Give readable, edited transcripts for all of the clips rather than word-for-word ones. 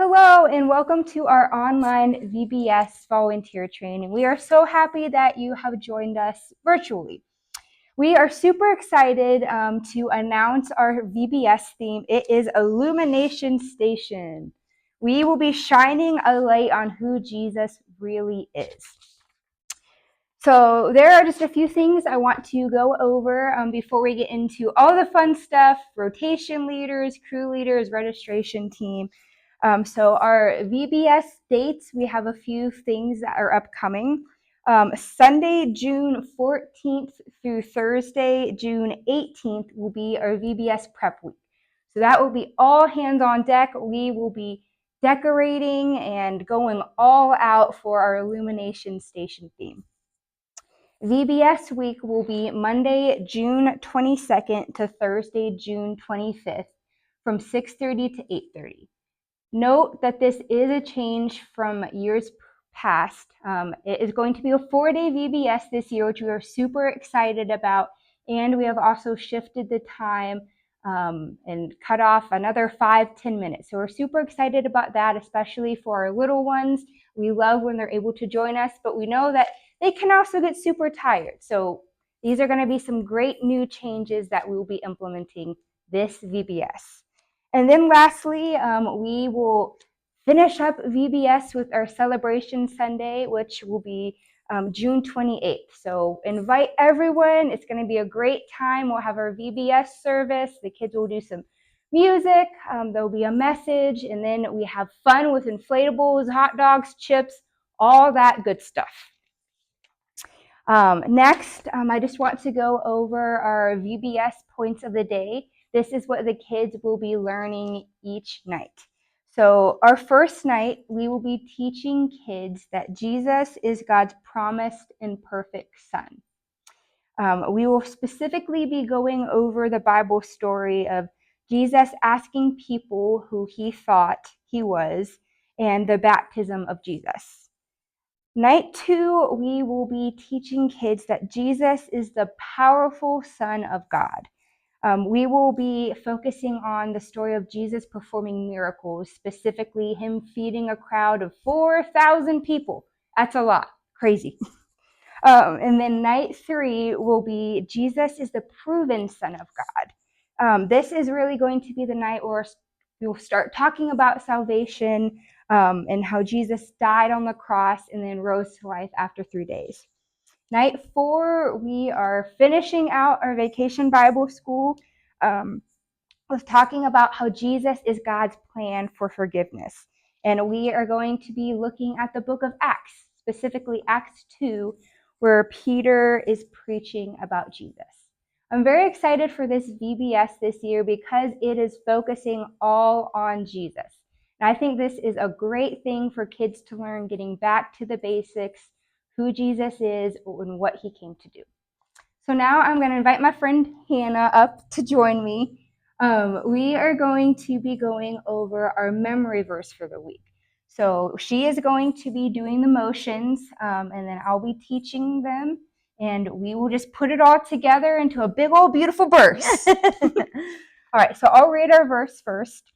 Hello and welcome to our online VBS volunteer training. We are so happy that you have joined us virtually. We are super excited to announce our VBS theme. It is Illumination Station. We will be shining a light on who Jesus really is. So there are just a few things I want to go over before we get into all the fun stuff, rotation leaders, crew leaders, registration team. So our VBS dates, we have a few things that are upcoming. Sunday, June 14th through Thursday, June 18th will be our VBS prep week. So that will be all hands on deck. We will be decorating and going all out for our Illumination Station theme. VBS week will be Monday, June 22nd to Thursday, June 25th from 6:30 to 8:30. Note that this is a change from years past. It is going to be a 4-day VBS this year, which we are super excited about. And we have also shifted the time and cut off another 5-10 minutes. So we're super excited about that, especially for our little ones. We love when they're able to join us, but we know that they can also get super tired. So these are going to be some great new changes that we'll be implementing this VBS. And then lastly, we will finish up VBS with our celebration Sunday, which will be June 28th. So invite everyone. It's going to be a great time. We'll have our VBS service. The kids will do some music. There'll be a message. And then we have fun with inflatables, hot dogs, chips, all that good stuff. Next, I just want to go over our VBS points of the day. This is what the kids will be learning each night. So our first night, we will be teaching kids that Jesus is God's promised and perfect son. We will specifically be going over the Bible story of Jesus asking people who he thought he was and the baptism of Jesus. Night 2, we will be teaching kids that Jesus is the powerful Son of God. We will be focusing on the story of Jesus performing miracles, specifically him feeding a crowd of 4,000 people. That's a lot. Crazy. And then night 3 will be Jesus is the proven Son of God. This is really going to be the night where we'll start talking about salvation and how Jesus died on the cross and then rose to life after 3 days. Night 4, we are finishing out our vacation Bible school with talking about how Jesus is God's plan for forgiveness. And we are going to be looking at the book of Acts, specifically Acts 2, where Peter is preaching about Jesus. I'm very excited for this VBS this year because it is focusing all on Jesus. And I think this is a great thing for kids to learn, getting back to the basics, who Jesus is and what he came to do. So now I'm going to invite my friend Hannah up to join me. We are going to be going over our memory verse for the week. So she is going to be doing the motions, and then I'll be teaching them, and we will just put it all together into a big old beautiful verse. All right, so I'll read our verse first.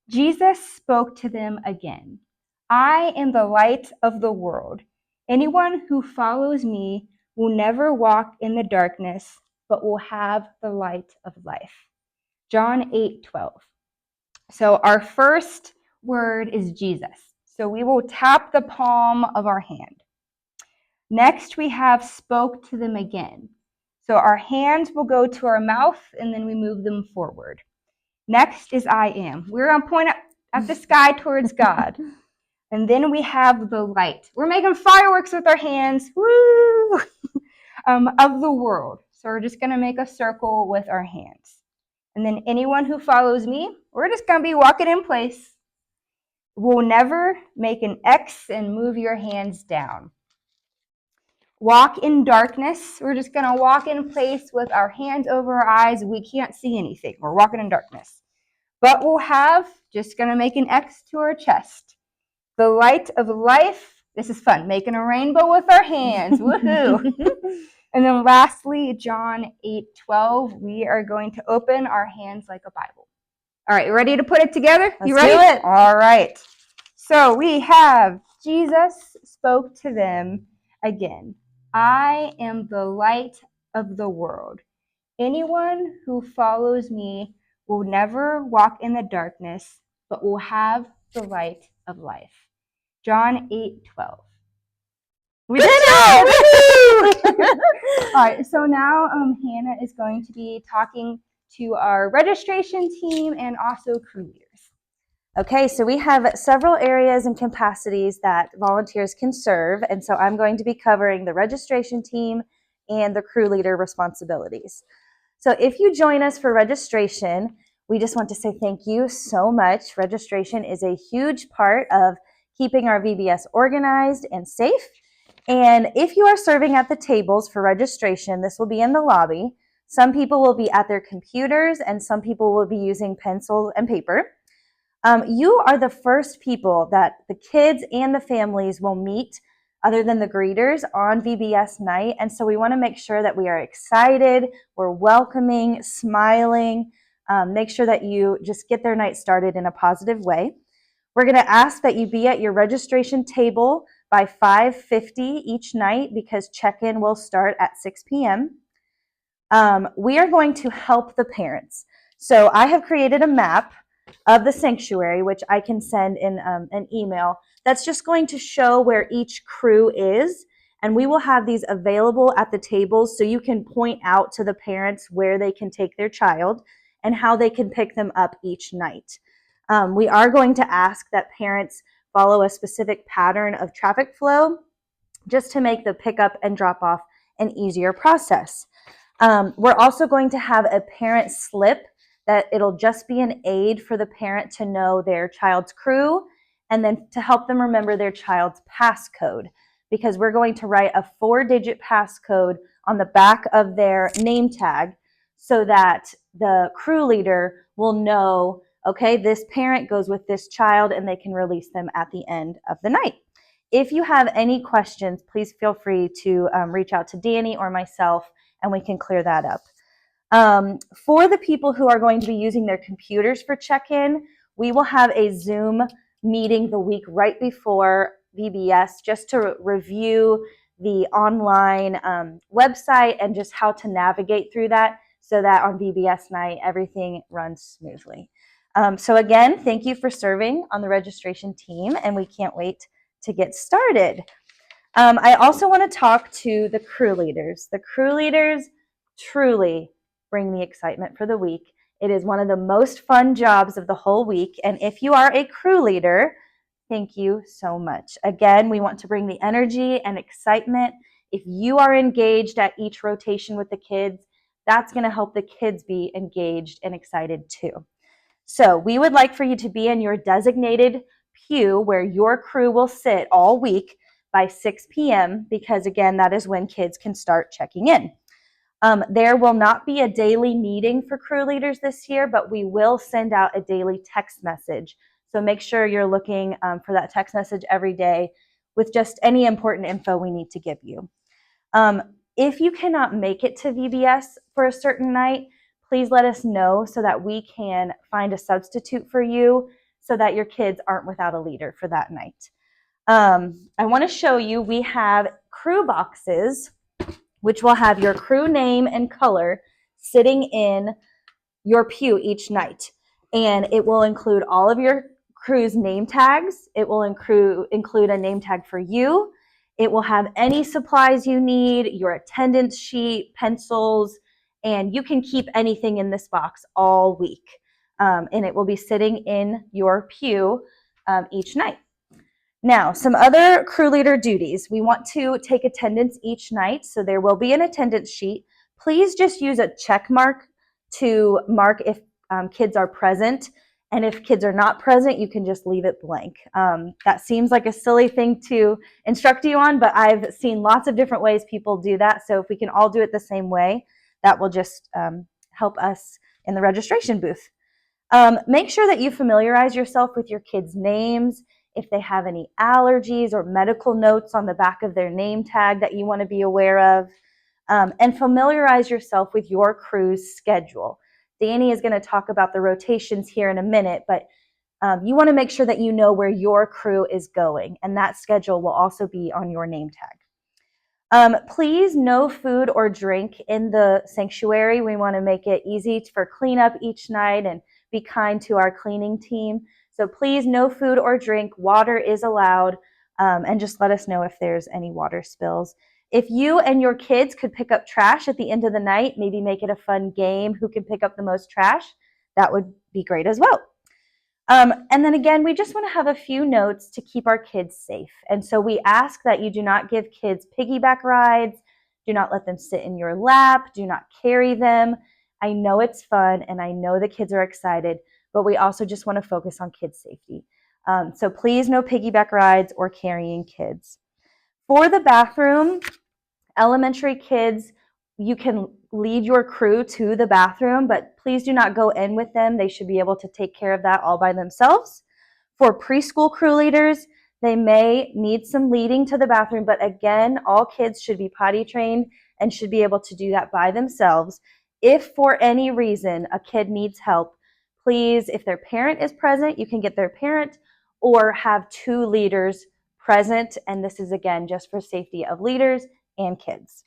Jesus spoke to them again. I am the light of the world. Anyone who follows me will never walk in the darkness, but will have the light of life. John 8:12. So our first word is Jesus. So we will tap the palm of our hand. Next, we have spoke to them again. So our hands will go to our mouth and then we move them forward. Next is I am. We're going to point at the sky towards God. And then we have the light. We're making fireworks with our hands. Woo! Of the world. So we're just going to make a circle with our hands. And then anyone who follows me, we're just going to be walking in place. We'll never make an X and move your hands down. Walk in darkness. We're just going to walk in place with our hands over our eyes. We can't see anything. We're walking in darkness. But we'll have, just going to make an X to our chest. The light of life. This is fun. Making a rainbow with our hands. Woohoo! And then lastly, John 8:12. We are going to open our hands like a Bible. All right, ready to put it together? You ready? Let's do it. All right. So we have Jesus spoke to them again. I am the light of the world. Anyone who follows me will never walk in the darkness, but will have the light of life. John 8:12. We did it! All right, so now Hannah is going to be talking to our registration team and also crew leaders. Okay, so we have several areas and capacities that volunteers can serve, and so I'm going to be covering the registration team and the crew leader responsibilities. So if you join us for registration, we just want to say thank you so much. Registration is a huge part of keeping our VBS organized and safe. And if you are serving at the tables for registration, this will be in the lobby. Some people will be at their computers and some people will be using pencil and paper. You are the first people that the kids and the families will meet other than the greeters on VBS night. And so we want to make sure that we are excited, we're welcoming, smiling, make sure that you just get their night started in a positive way. We're going to ask that you be at your registration table by 5:50 each night because check-in will start at 6 p.m. We are going to help the parents. So I have created a map of the sanctuary, which I can send in an email. That's just going to show where each crew is. And we will have these available at the tables so you can point out to the parents where they can take their child and how they can pick them up each night. We are going to ask that parents follow a specific pattern of traffic flow just to make the pickup and drop off an easier process. We're also going to have a parent slip that it'll just be an aid for the parent to know their child's crew and then to help them remember their child's passcode, because we're going to write a 4-digit passcode on the back of their name tag so that the crew leader will know, okay, this parent goes with this child and they can release them at the end of the night. If you have any questions, please feel free to reach out to Danny or myself and we can clear that up. For the people who are going to be using their computers for check-in, we will have a Zoom meeting the week right before VBS just to review the online website and just how to navigate through that so that on VBS night, everything runs smoothly. So again, thank you for serving on the registration team, and we can't wait to get started. I also want to talk to the crew leaders. The crew leaders truly bring the excitement for the week. It is one of the most fun jobs of the whole week. And if you are a crew leader, thank you so much. Again, we want to bring the energy and excitement. If you are engaged at each rotation with the kids, that's going to help the kids be engaged and excited too. So we would like for you to be in your designated pew where your crew will sit all week by 6 p.m. because, again, that is when kids can start checking in. There will not be a daily meeting for crew leaders this year, but we will send out a daily text message. So make sure you're looking for that text message every day with just any important info we need to give you. If you cannot make it to VBS for a certain night, please let us know so that we can find a substitute for you so that your kids aren't without a leader for that night. I want to show you, we have crew boxes, which will have your crew name and color sitting in your pew each night. And it will include all of your crew's name tags. It will include a name tag for you. It will have any supplies you need, your attendance sheet, pencils, and you can keep anything in this box all week. And it will be sitting in your pew each night. Now, some other crew leader duties. We want to take attendance each night, so there will be an attendance sheet. Please just use a check mark to mark if kids are present, and if kids are not present, you can just leave it blank. That seems like a silly thing to instruct you on, but I've seen lots of different ways people do that, so if we can all do it the same way, that will just help us in the registration booth. Make sure that you familiarize yourself with your kids' names, if they have any allergies or medical notes on the back of their name tag that you want to be aware of, and familiarize yourself with your crew's schedule. Danny is going to talk about the rotations here in a minute, but You want to make sure that you know where your crew is going, and that schedule will also be on your name tag. Please, no food or drink in the sanctuary. We want to make it easy for cleanup each night and be kind to our cleaning team. So please, no food or drink. Water is allowed, and just let us know if there's any water spills. If you and your kids could pick up trash at the end of the night, maybe make it a fun game, who can pick up the most trash, that would be great as well. And then again, we just want to have a few notes to keep our kids safe. And so we ask that you do not give kids piggyback rides, do not let them sit in your lap, do not carry them. I know it's fun and I know the kids are excited, but we also just want to focus on kids' safety. So please, no piggyback rides or carrying kids. For the bathroom, elementary kids, you can lead your crew to the bathroom, but please do not go in with them. They should be able to take care of that all by themselves. For preschool crew leaders, they may need some leading to the bathroom, but again, all kids should be potty trained and should be able to do that by themselves. If for any reason a kid needs help, please, if their parent is present, you can get their parent or have two leaders present. And this is again just for safety of leaders and kids.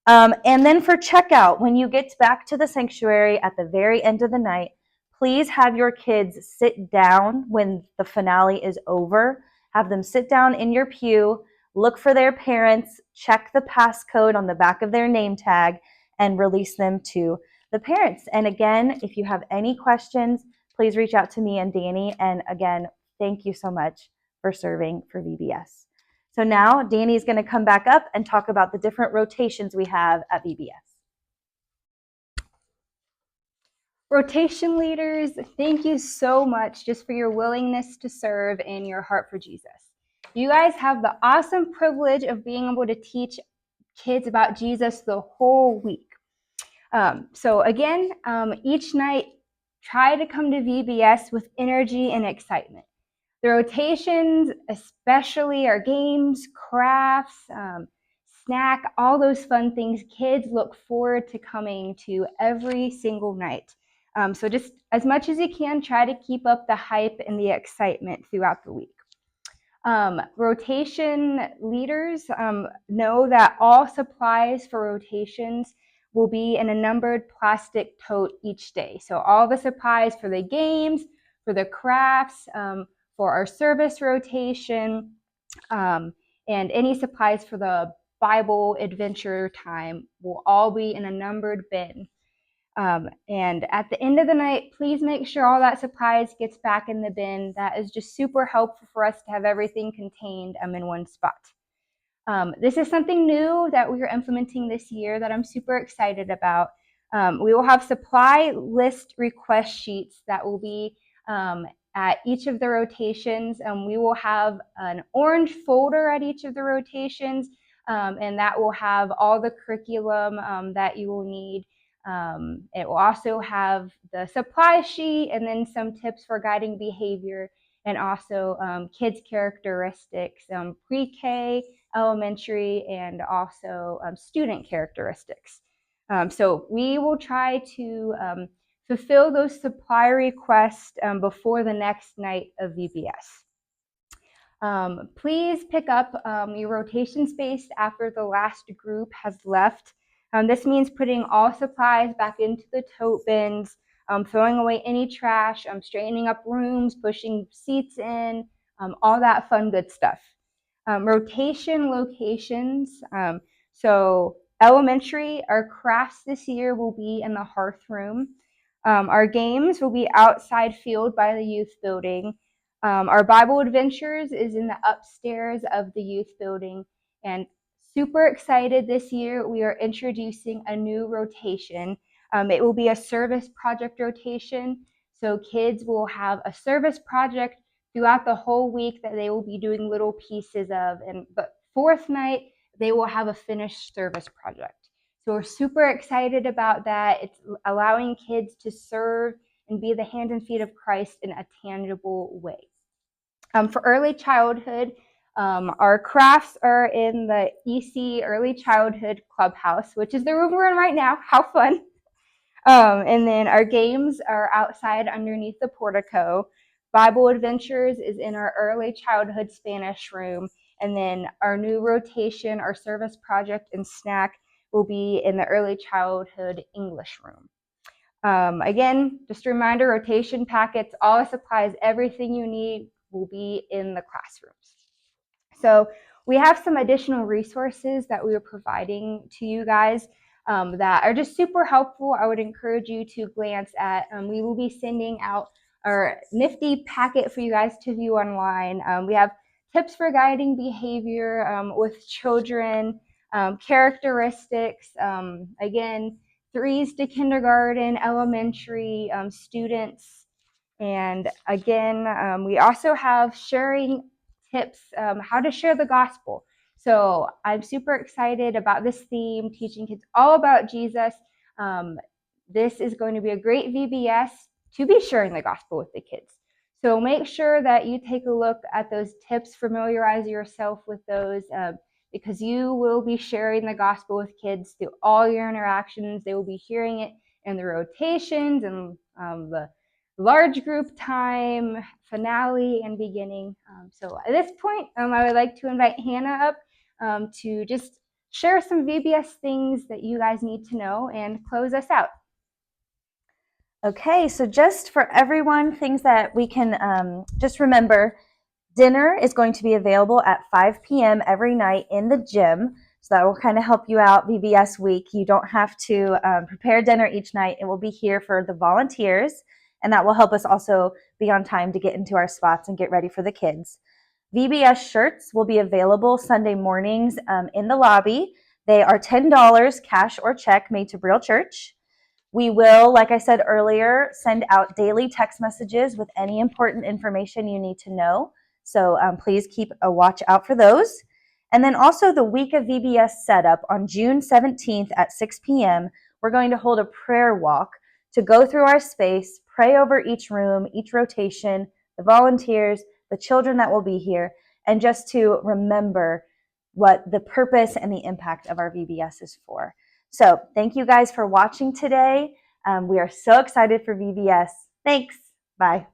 And then for checkout, when you get back to the sanctuary at the very end of the night, please have your kids sit down when the finale is over. Have them sit down in your pew, look for their parents, check the passcode on the back of their name tag, and release them to the parents. And again, if you have any questions, please reach out to me and Danny. And again, thank you so much for serving for VBS. So now Danny is going to come back up and talk about the different rotations we have at VBS. Rotation leaders, thank you so much just for your willingness to serve and your heart for Jesus. You guys have the awesome privilege of being able to teach kids about Jesus the whole week. So again, each night, try to come to VBS with energy and excitement. The rotations, especially our games, crafts, snack, all those fun things, kids look forward to coming to every single night. So just as much as you can, try to keep up the hype and the excitement throughout the week. Rotation leaders know that all supplies for rotations will be in a numbered plastic tote each day. So all the supplies for the games, for the crafts, for our service rotation, and any supplies for the Bible adventure time will all be in a numbered bin. And at the end of the night, please make sure all that supplies gets back in the bin. That is just super helpful for us to have everything contained in one spot. This is something new that we are implementing this year that I'm super excited about. We will have supply list request sheets that will be at each of the rotations. We will have an orange folder at each of the rotations, and that will have all the curriculum that you will need. It will also have the supply sheet and then some tips for guiding behavior and also kids characteristics, pre-K, elementary, and also student characteristics. So we will try to fulfill those supply requests before the next night of VBS. Please pick up your rotation space after the last group has left. This means putting all supplies back into the tote bins, throwing away any trash, straightening up rooms, pushing seats in, all that fun good stuff. Rotation locations. So elementary, our crafts this year will be in the hearth room. Our games will be outside field by the youth building. Our Bible Adventures is in the upstairs of the youth building. And super excited this year, we are introducing a new rotation. It will be a service project rotation. So kids will have a service project throughout the whole week that they will be doing little pieces of. And but fourth night, they will have a finished service project. So we're super excited about that. It's allowing kids to serve and be the hands and feet of Christ in a tangible way. For early childhood, our crafts are in the EC Early Childhood Clubhouse, which is the room we're in right now. How fun. And then our games are outside underneath the portico. Bible Adventures is in our early childhood Spanish room. And then our new rotation, our service project and snack will be in the early childhood English room. Again, just a reminder, rotation packets, all the supplies, everything you need will be in the classrooms. So we have some additional resources that we are providing to you guys that are just super helpful. I would encourage you to glance at. We will be sending out our nifty packet for you guys to view online. We have tips for guiding behavior with children, characteristics, again, threes to kindergarten, elementary students. And again, we also have sharing tips how to share the gospel. So I'm super excited about this theme, teaching kids all about Jesus. This is going to be a great VBS to be sharing the gospel with the kids. So make sure that you take a look at those tips, familiarize yourself with those, because you will be sharing the gospel with kids through all your interactions. They will be hearing it in the rotations and the large group time, finale, and beginning. So at this point, I would like to invite Hannah up to just share some VBS things that you guys need to know and close us out. Okay, so just for everyone, things that we can just remember, dinner is going to be available at 5 p.m. every night in the gym. So that will kind of help you out VBS week. You don't have to prepare dinner each night. It will be here for the volunteers, and that will help us also be on time to get into our spots and get ready for the kids. VBS shirts will be available Sunday mornings in the lobby. They are $10 cash or check made to Brill Church. We will, like I said earlier, send out daily text messages with any important information you need to know. So please keep a watch out for those. And then also the week of VBS setup on June 17th at 6 p.m., we're going to hold a prayer walk to go through our space, pray over each room, each rotation, the volunteers, the children that will be here, and just to remember what the purpose and the impact of our VBS is for. So thank you guys for watching today. We are so excited for VBS. Thanks. Bye.